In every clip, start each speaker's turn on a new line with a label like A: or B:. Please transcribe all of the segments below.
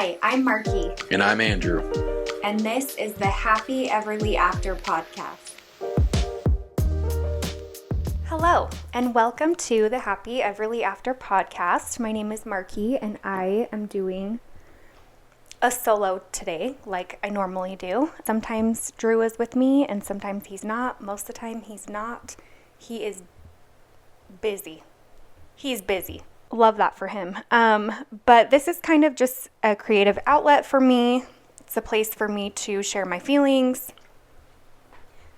A: Hi, I'm Markie.
B: And I'm Andrew.
A: And this is the Happy Everly After podcast. Hello, and welcome to the Happy Everly After podcast. My name is Markie, and I am doing a solo today, like I normally do. Sometimes Drew is with me, and sometimes he's not. Most of the time, he's not. He is busy. He's busy. Love that for him. But this is kind of just a creative outlet for me. It's a place for me to share my feelings,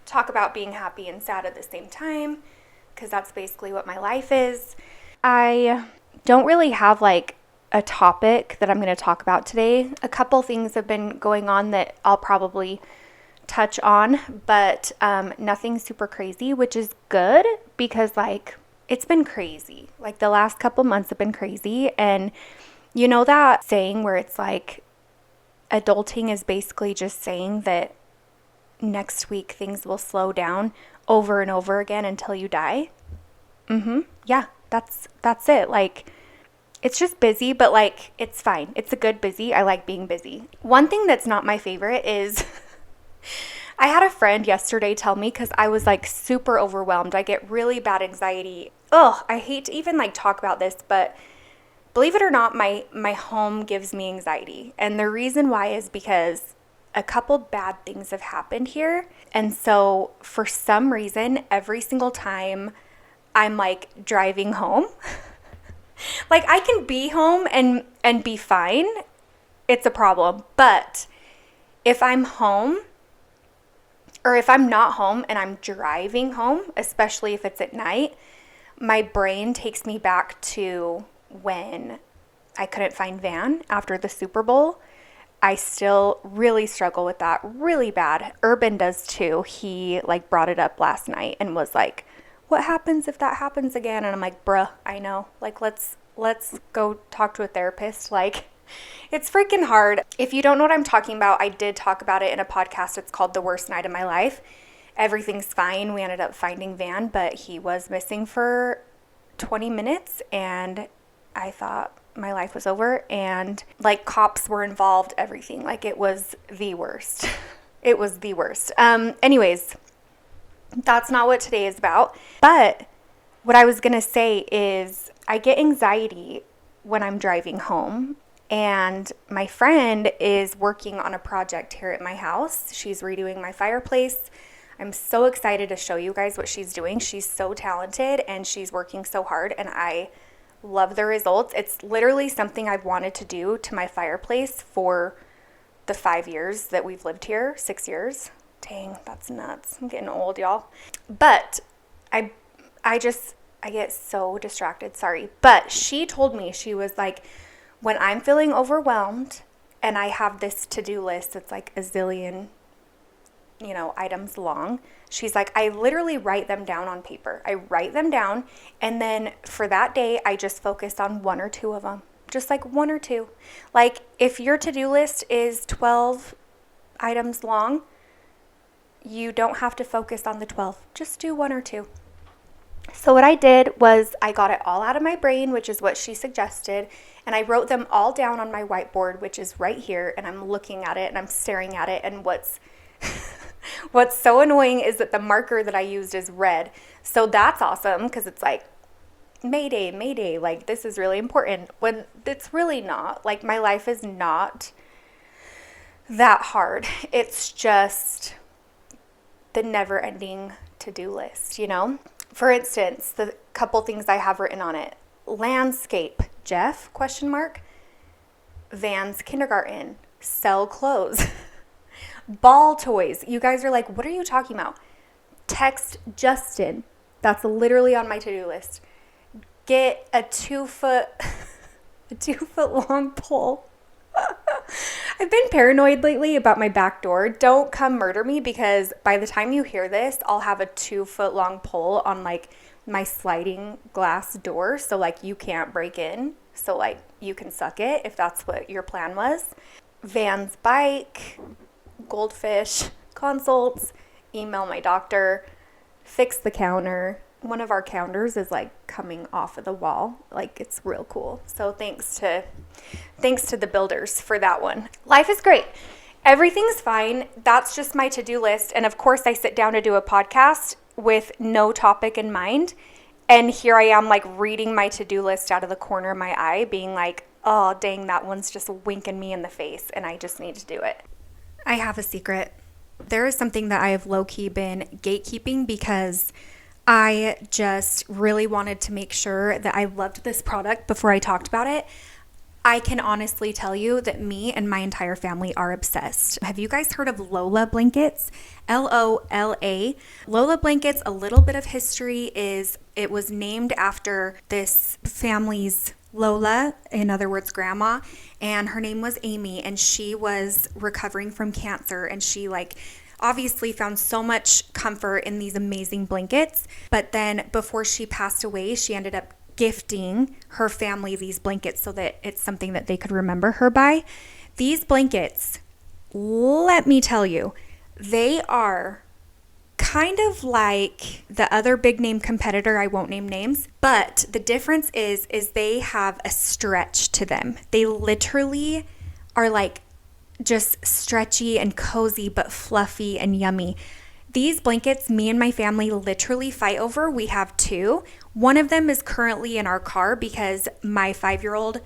A: talk about being happy and sad at the same time, because that's basically what my life is. I don't really have like a topic that I'm going to talk about today. A couple things have been going on that I'll probably touch on, but nothing super crazy, which is good because it's been crazy. Like the last couple months have been crazy. And you know that saying where it's like adulting is basically just saying that next week things will slow down over and over again until you die? Yeah, that's it. Like, it's just busy, but like, it's fine. It's a good busy. I like being busy. One thing that's not my favorite is I had a friend yesterday tell me, because I was like super overwhelmed. I get really bad anxiety. Ugh, I hate to even like talk about this, but believe it or not, my home gives me anxiety. And the reason why is because a couple bad things have happened here. And so for some reason, every single time I'm like driving home, like I can be home and be fine. It's a problem. But if I'm home, or if I'm not home and I'm driving home, especially if it's at night, my brain takes me back to when I couldn't find Van after the Super Bowl. I still really struggle with that really bad. Urban does too. He like brought it up last night and was like, what happens if that happens again? And I'm like, bruh, I know. Like, let's go talk to a therapist. Like, it's freaking hard. If you don't know what I'm talking about, I did talk about it in a podcast. It's called The Worst Night of My Life. Everything's fine. We ended up finding Van, but he was missing for 20 minutes and I thought my life was over, and like cops were involved, everything. Like it was the worst. It was the worst. Anyways, that's not what today is about. But what I was going to say is I get anxiety when I'm driving home. And my friend is working on a project here at my house. She's redoing my fireplace. I'm so excited to show you guys what she's doing. She's so talented and she's working so hard, and I love the results. It's literally something I've wanted to do to my fireplace for the 5 years that we've lived here. 6 years. Dang, that's nuts. I'm getting old, y'all. But I get so distracted. Sorry. But she told me, she was like, when I'm feeling overwhelmed and I have this to-do list that's like a zillion, items long, she's like, I literally write them down on paper. I write them down, and then for that day, I just focus on one or two of them. Just like one or two. Like, if your to-do list is 12 items long, you don't have to focus on the 12. Just do one or two. So what I did was I got it all out of my brain, which is what she suggested, and I wrote them all down on my whiteboard, which is right here, and I'm looking at it and I'm staring at it, and what's so annoying is that the marker that I used is red. So that's awesome because it's like, Mayday, Mayday, like this is really important, when it's really not. Like my life is not that hard. It's just the never-ending to-do list, For instance, the couple things I have written on it. Landscape, Jeff, ? Van's kindergarten, sell clothes. Ball toys. You guys are like, what are you talking about? Text Justin. That's literally on my to-do list. Get a 2 foot long pole. I've been paranoid lately about my back door. Don't come murder me, because by the time you hear this, I'll have a 2 foot long pole on like my sliding glass door. So like you can't break in. So like you can suck it if that's what your plan was. Van's bike, goldfish, consults, email my doctor, fix the counter, one of our calendars is like coming off of the wall. Like, it's real cool. So thanks to the builders for that one. Life is great. Everything's fine. That's just my to-do list. And of course I sit down to do a podcast with no topic in mind. And here I am like reading my to-do list out of the corner of my eye, being like, oh, dang, that one's just winking me in the face and I just need to do it. I have a secret. There is something that I have low-key been gatekeeping because I just really wanted to make sure that I loved this product before I talked about it. I can honestly tell you that me and my entire family are obsessed. Have you guys heard of Lola blankets? Lola. Lola blankets, a little bit of history is it was named after this family's Lola, in other words, grandma, and her name was Amy, and she was recovering from cancer, and she obviously found so much comfort in these amazing blankets. But then before she passed away, she ended up gifting her family these blankets so that it's something that they could remember her by. These blankets, let me tell you, they are kind of like the other big name competitor. I won't name names, but the difference is they have a stretch to them. They literally are like just stretchy and cozy, but fluffy and yummy. These blankets, me and my family literally fight over. We have two. One of them is currently in our car because my 5-year-old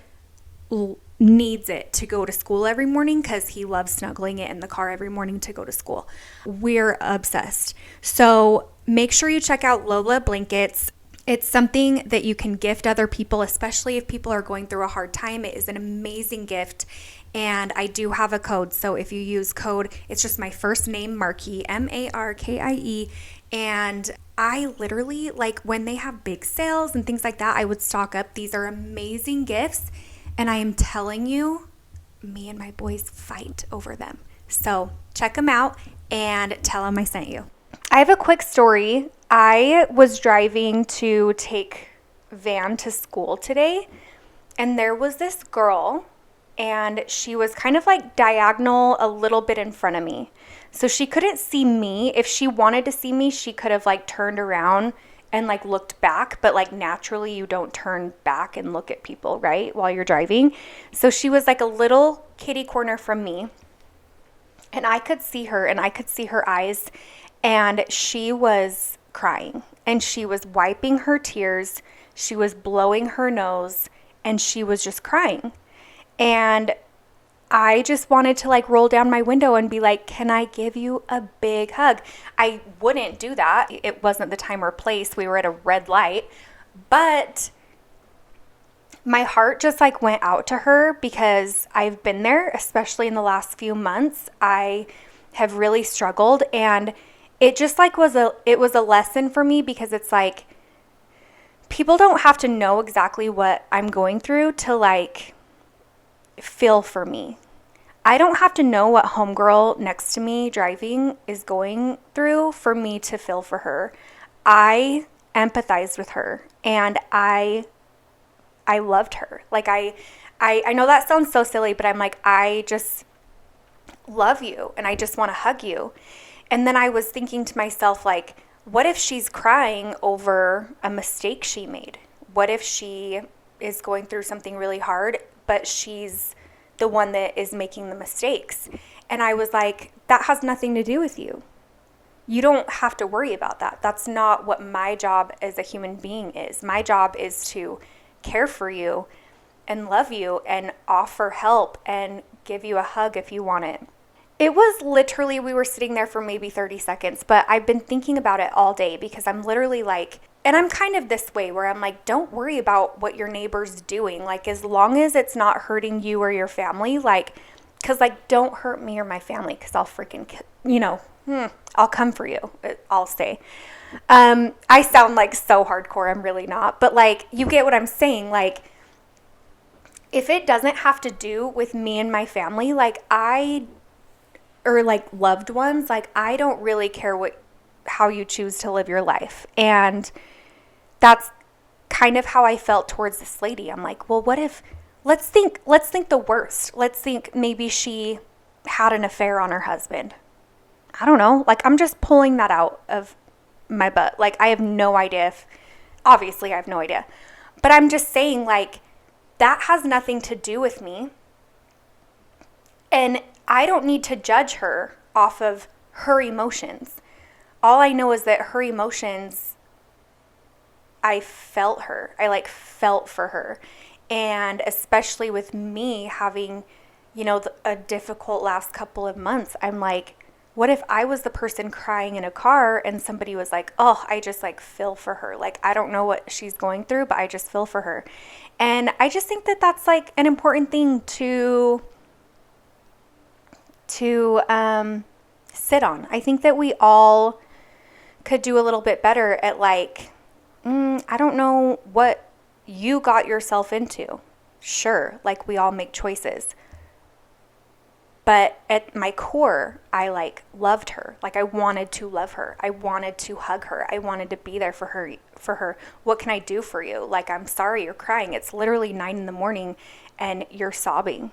A: needs it to go to school every morning because he loves snuggling it in the car every morning to go to school. We're obsessed. So make sure you check out Lola blankets. It's something that you can gift other people, especially if people are going through a hard time. It is an amazing gift. And I do have a code. So if you use code, it's just my first name, MARKIE, MARKIE. And I literally, when they have big sales and things like that, I would stock up. These are amazing gifts. And I am telling you, me and my boys fight over them. So check them out and tell them I sent you. I have a quick story. I was driving to take Van to school today, and there was this girl, and she was kind of diagonal a little bit in front of me. So she couldn't see me. If she wanted to see me, she could have turned around and looked back, but naturally you don't turn back and look at people, right, while you're driving. So she was a little kitty corner from me, and I could see her, and I could see her eyes, and she was crying, and she was wiping her tears, she was blowing her nose, and she was just crying. And I just wanted to roll down my window and be like, can I give you a big hug? I wouldn't do that. It wasn't the time or place. We were at a red light. But my heart just went out to her because I've been there, especially in the last few months. I have really struggled, and it just was a lesson for me because it's people don't have to know exactly what I'm going through to feel for me. I don't have to know what homegirl next to me driving is going through for me to feel for her. I empathized with her, and I loved her. I know that sounds so silly, but I'm I just love you, and I just want to hug you. And then I was thinking to myself, what if she's crying over a mistake she made? What if she is going through something really hard, but she's the one that is making the mistakes? And I was that has nothing to do with you. You don't have to worry about that. That's not what my job as a human being is. My job is to care for you and love you and offer help and give you a hug if you want it. It was literally, we were sitting there for maybe 30 seconds, but I've been thinking about it all day because I'm literally and I'm kind of this way where I'm don't worry about what your neighbor's doing. As long as it's not hurting you or your family, because don't hurt me or my family because I'll freaking, I'll come for you, I'll say. I sound so hardcore. I'm really not. But you get what I'm saying. If it doesn't have to do with me and my family, or loved ones, I don't really care how you choose to live your life. And that's kind of how I felt towards this lady. I'm well, what if, let's think the worst. Let's think maybe she had an affair on her husband. I don't know. I'm just pulling that out of my butt. Like, I have no idea if, obviously I have no idea. But I'm just saying, like, that has nothing to do with me. And I don't need to judge her off of her emotions. All I know is that her emotions, I felt her. I like felt for her. And especially with me having, you know, a difficult last couple of months, I'm like, what if I was the person crying in a car and somebody was like, oh, I just like feel for her. Like, I don't know what she's going through, but I just feel for her. And I just think that that's like an important thing to sit on. I think that we all could do a little bit better at like, I don't know what you got yourself into. Sure, like we all make choices. But at my core, I like loved her. Like I wanted to love her. I wanted to hug her. I wanted to be there for her. What can I do for you? Like, I'm sorry you're crying. It's literally 9 a.m. and you're sobbing.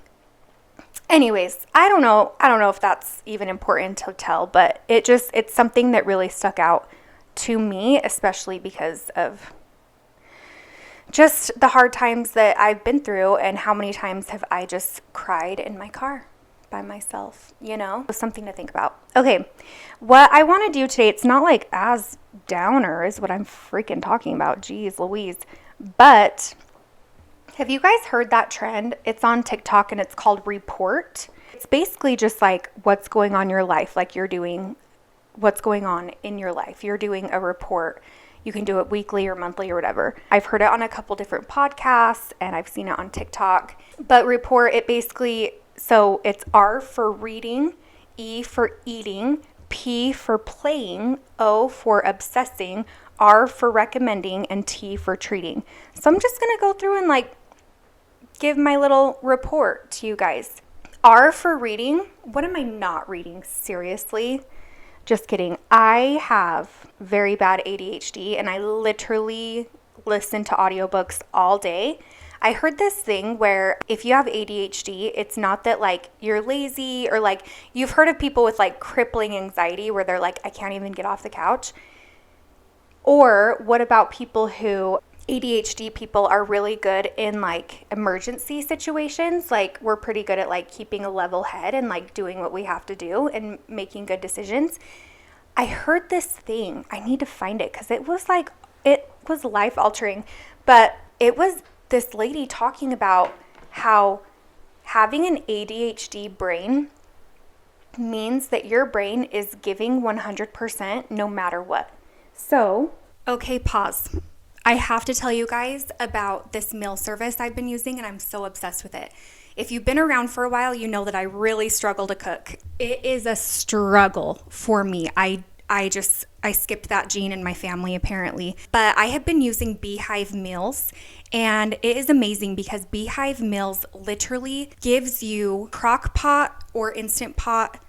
A: Anyways, I don't know if that's even important to tell, but it's something that really stuck out to me, especially because of just the hard times that I've been through and how many times have I just cried in my car by myself, you know? Something to think about. Okay, what I want to do today, it's not like as downer is what I'm freaking talking about. Jeez Louise. But have you guys heard that trend? It's on TikTok and it's called Report. It's basically just like what's going on in your life, like you're doing what's going on in your life. You're doing a report. You can do it weekly or monthly or whatever. I've heard it on a couple different podcasts and I've seen it on TikTok. But Report, it basically, so it's R for reading, E for eating, P for playing, O for obsessing, R for recommending, and T for treating. So I'm just going to go through and like give my little report to you guys. R for reading. What am I not reading? Seriously? Just kidding. I have very bad ADHD and I literally listen to audiobooks all day. I heard this thing where if you have ADHD, it's not that like you're lazy or like you've heard of people with like crippling anxiety where they're like, I can't even get off the couch. Or what about people who ADHD people are really good in like emergency situations? Like we're pretty good at like keeping a level head and like doing what we have to do and making good decisions. I heard this thing. I need to find it because it was life altering, but it was this lady talking about how having an ADHD brain means that your brain is giving 100% no matter what. So, okay, pause. I have to tell you guys about this meal service I've been using and I'm so obsessed with it. If you've been around for a while, you know that I really struggle to cook. It is a struggle for me. I skipped that gene in my family apparently. But I have been using Beehive meals and it is amazing because Beehive meals literally gives you crock pot or instant pot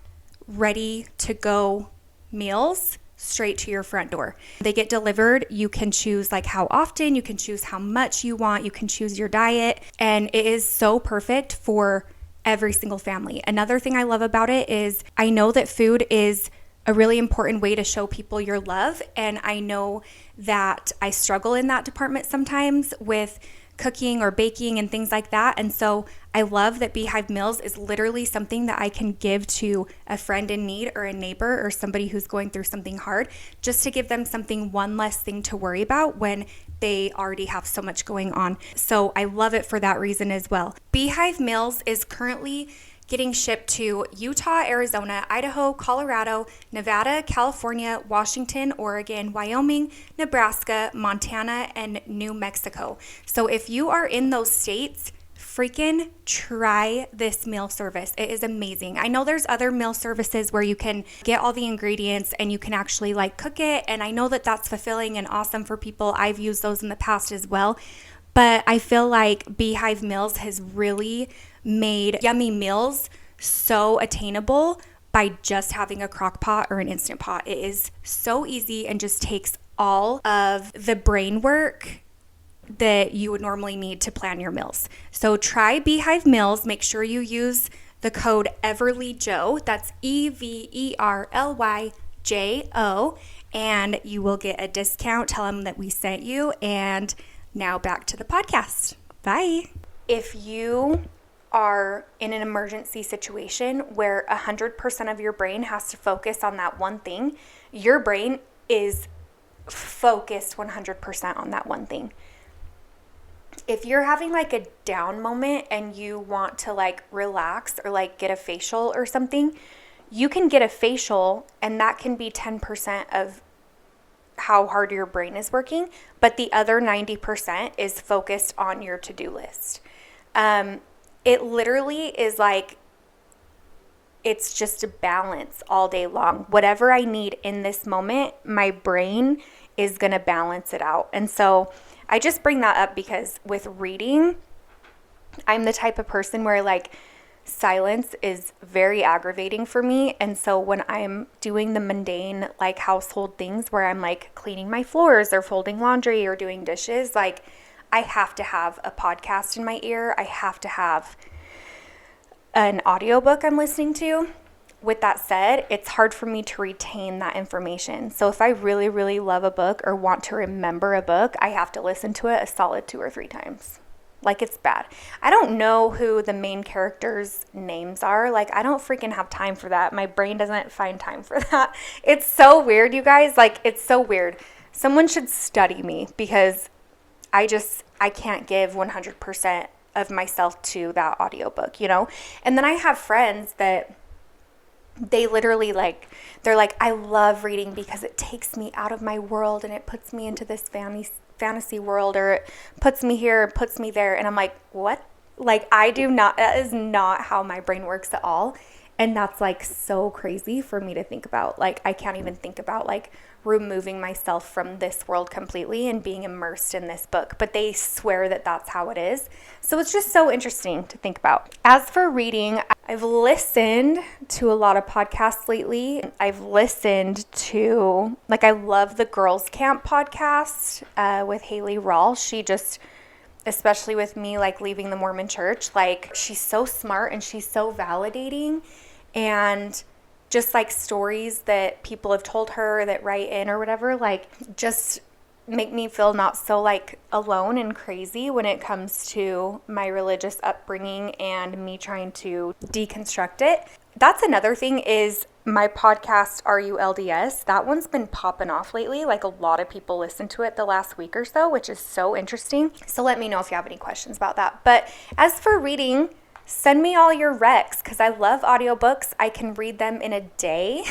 A: ready to go meals straight to your front door. They get delivered. You can choose like how often, you can choose how much you want, you can choose your diet, and it is so perfect for every single family. Another thing I love about it is I know that food is a really important way to show people your love, and I know that I struggle in that department sometimes with cooking or baking and things like that. And so I love that Beehive Meals is literally something that I can give to a friend in need or a neighbor or somebody who's going through something hard, just to give them something, one less thing to worry about when they already have so much going on. So I love it for that reason as well. Beehive Meals is currently getting shipped to Utah, Arizona, Idaho, Colorado, Nevada, California, Washington, Oregon, Wyoming, Nebraska, Montana, and New Mexico. So if you are in those states, freaking try this meal service. It is amazing. I know there's other meal services where you can get all the ingredients and you can actually like cook it. And I know that that's fulfilling and awesome for people. I've used those in the past as well. But I feel like Beehive Meals has really made yummy meals so attainable by just having a crock pot or an Instant Pot. It is so easy and just takes all of the brain work that you would normally need to plan your meals. So try Beehive Meals. Make sure you use the code EVERLYJO. That's EVERLYJO. and you will get a discount. Tell them that we sent you. And now back to the podcast. Bye. If you are in an emergency situation where 100% of your brain has to focus on that one thing, your brain is focused 100% on that one thing. If you're having like a down moment and you want to like relax or like get a facial or something, you can get a facial and that can be 10% of how hard your brain is working, but the other 90% is focused on your to-do list. It literally is like, it's just a balance all day long. Whatever I need in this moment, my brain is going to balance it out. And so I just bring that up because with reading, I'm the type of person where like silence is very aggravating for me. And so when I'm doing the mundane like household things where I'm like cleaning my floors or folding laundry or doing dishes, like I have to have a podcast in my ear. I have to have an audiobook I'm listening to. With that said, it's hard for me to retain that information. So if I really, really love a book or want to remember a book, I have to listen to it a solid 2 or 3 times. Like it's bad. I don't know who the main characters' names are. Like I don't freaking have time for that. My brain doesn't find time for that. It's so weird, you guys. Like it's so weird. Someone should study me because I can't give 100% of myself to that audiobook, you know? And then I have friends that they literally like, they're like, I love reading because it takes me out of my world and it puts me into this fantasy world, or it puts me here, puts me there. And I'm like, what? Like that is not how my brain works at all. And that's like so crazy for me to think about. Like I can't even think about like removing myself from this world completely and being immersed in this book. But they swear that that's how it is. So it's just so interesting to think about. As for reading, I've listened to a lot of podcasts lately. I've listened to, like I love the Girls Camp podcast with Haley Rawl. She just, especially with me like leaving the Mormon church, like she's so smart and she's so validating. And just like stories that people have told her that write in or whatever, like just make me feel not so like alone and crazy when it comes to my religious upbringing and me trying to deconstruct it. That's another thing is my podcast, Are You LDS? That one's been popping off lately. Like a lot of people listen to it the last week or so, which is so interesting. So let me know if you have any questions about that. But as for reading, send me all your recs because I love audiobooks. I can read them in a day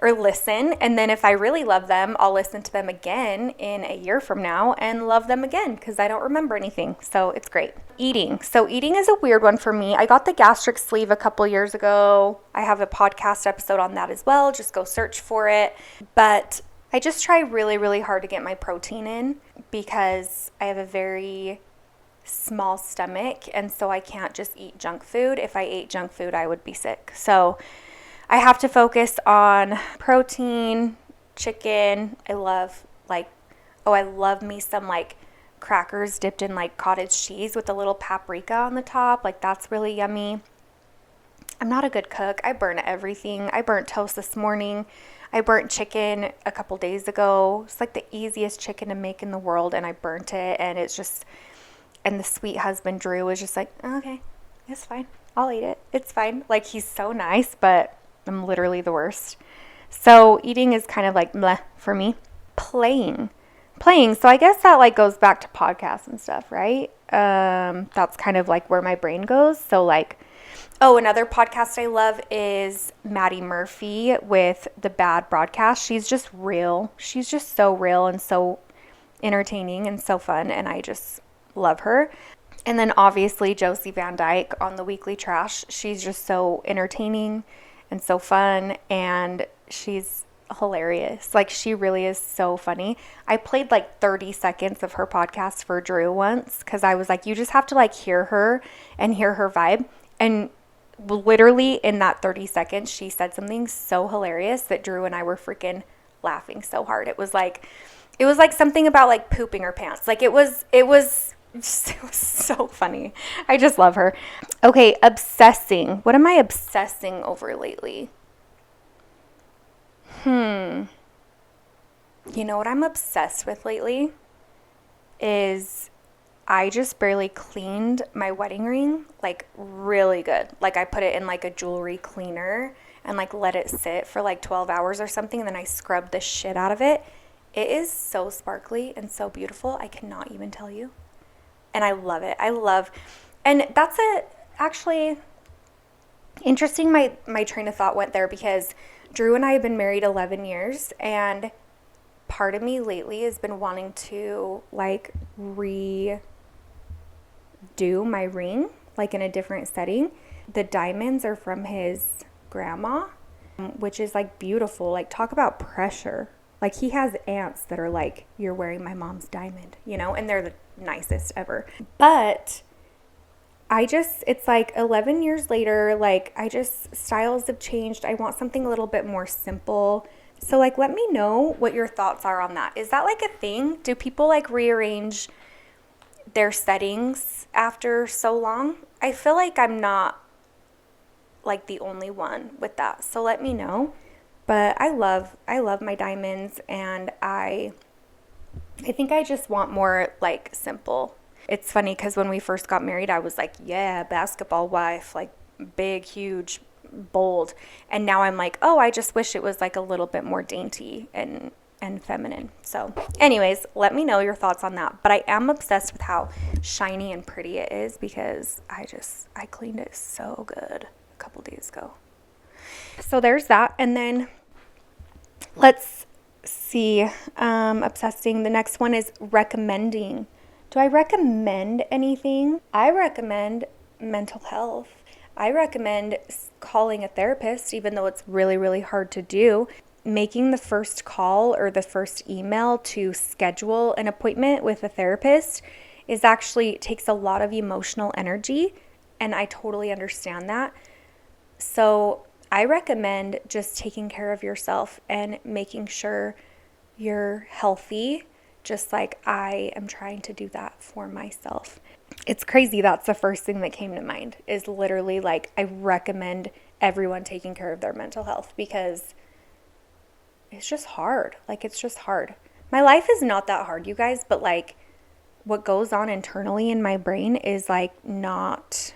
A: or listen. And then if I really love them, I'll listen to them again in a year from now and love them again because I don't remember anything. So it's great. Eating. So eating is a weird one for me. I got the gastric sleeve a couple years ago. I have a podcast episode on that as well. Just go search for it. But I just try really, really hard to get my protein in because I have a very small stomach, and so I can't just eat junk food. If I ate junk food, I would be sick. So I have to focus on protein, chicken. I love me some like crackers dipped in like cottage cheese with a little paprika on the top. Like that's really yummy. I'm not a good cook. I burn everything. I burnt toast this morning. I burnt chicken a couple days ago. It's like the easiest chicken to make in the world, and I burnt it, and it's just, and the sweet husband, Drew, was just like, oh, okay, it's fine. I'll eat it. It's fine. Like, he's so nice, but I'm literally the worst. So eating is kind of like meh for me. Playing. So I guess that like goes back to podcasts and stuff, right? That's kind of like where my brain goes. So like, another podcast I love is Maddie Murphy with The Bad Broadcast. She's just real. She's just so real and so entertaining and so fun, and I just love her. And then obviously Josie Van Dyke on The Weekly Trash. She's just so entertaining and so fun, and she's hilarious. Like, she really is so funny. I played like 30 seconds of her podcast for Drew once because I was like, you just have to like hear her and hear her vibe. And literally in that 30 seconds, she said something so hilarious that Drew and I were freaking laughing so hard. It was like something about like pooping her pants. Like it was so funny. I just love her. Okay, obsessing. What am I obsessing over lately? You know what I'm obsessed with lately is I just barely cleaned my wedding ring, like really good. Like I put it in like a jewelry cleaner and like let it sit for like 12 hours or something, and then I scrubbed the shit out of it. It is so sparkly and so beautiful. I cannot even tell you. And I love it. And that's actually interesting. My train of thought went there because Drew and I have been married 11 years, and part of me lately has been wanting to like redo my ring, like in a different setting. The diamonds are from his grandma, which is like beautiful. Like, talk about pressure. Like, he has aunts that are like, you're wearing my mom's diamond, and they're the nicest ever. But it's like 11 years later, like styles have changed. I want something a little bit more simple. So like, let me know what your thoughts are on that. Is that like a thing? Do people like rearrange their settings after so long? I feel like I'm not like the only one with that. So let me know. But I love my diamonds, and I think I just want more like simple. It's funny because when we first got married, I was like, yeah, basketball wife, like big, huge, bold. And now I'm like, oh, I just wish it was like a little bit more dainty and feminine. So anyways, let me know your thoughts on that. But I am obsessed with how shiny and pretty it is because I cleaned it so good a couple days ago. So there's that. And then let's see, obsessing. The next one is recommending. Do I recommend anything? I recommend mental health. I recommend calling a therapist, even though it's really, really hard to do. Making the first call or the first email to schedule an appointment with a therapist takes a lot of emotional energy, and I totally understand that. So I recommend just taking care of yourself and making sure you're healthy, just like I am trying to do that for myself. It's crazy. That's the first thing that came to mind, is literally like, I recommend everyone taking care of their mental health because it's just hard. Like, it's just hard. My life is not that hard, you guys, but like what goes on internally in my brain is like not...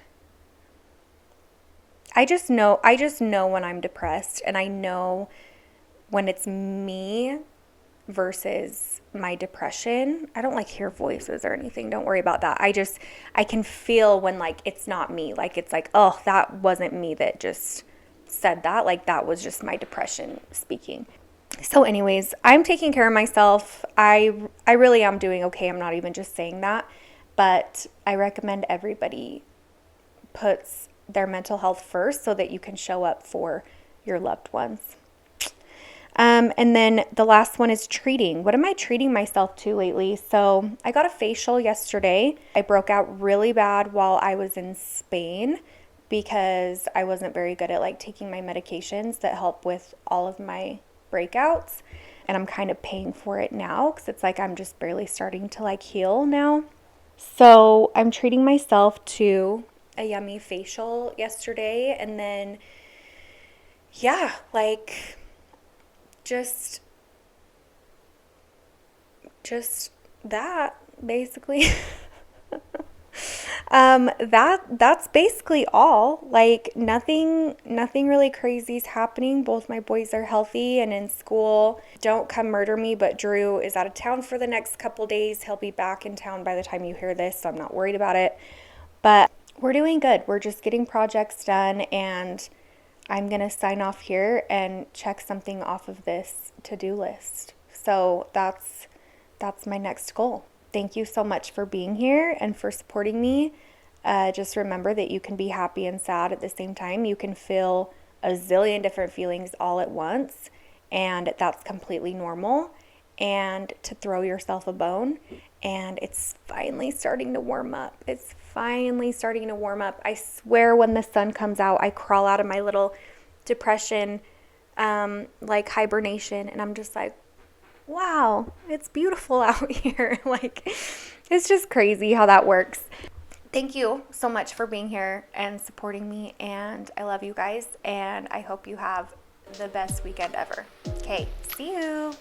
A: I just know when I'm depressed, and I know when it's me versus my depression. I don't like hear voices or anything. Don't worry about that. I can feel when like it's not me. Like, it's like, oh, that wasn't me that just said that. Like, that was just my depression speaking. So anyways, I'm taking care of myself. I really am doing okay. I'm not even just saying that, but I recommend everybody puts their mental health first so that you can show up for your loved ones. And then the last one is treating. What am I treating myself to lately? So I got a facial yesterday. I broke out really bad while I was in Spain because I wasn't very good at like taking my medications that help with all of my breakouts. And I'm kind of paying for it now because it's like I'm just barely starting to like heal now. So I'm treating myself to a yummy facial yesterday, and then like just that basically. That's basically all. Like, nothing really crazy is happening. Both my boys are healthy and in school. Don't come murder me, but Drew is out of town for the next couple days. He'll be back in town by the time you hear this, so I'm not worried about it. But we're doing good. We're just getting projects done, and I'm going to sign off here and check something off of this to-do list. So that's my next goal. Thank you so much for being here and for supporting me. Just remember that you can be happy and sad at the same time. You can feel a zillion different feelings all at once, and that's completely normal. And to throw yourself a bone, and it's finally starting to warm up. I swear when the sun comes out, I crawl out of my little depression, like hibernation, and I'm just like, wow, it's beautiful out here. Like, it's just crazy how that works. Thank you so much for being here and supporting me, and I love you guys, and I hope you have the best weekend ever. Okay, see you.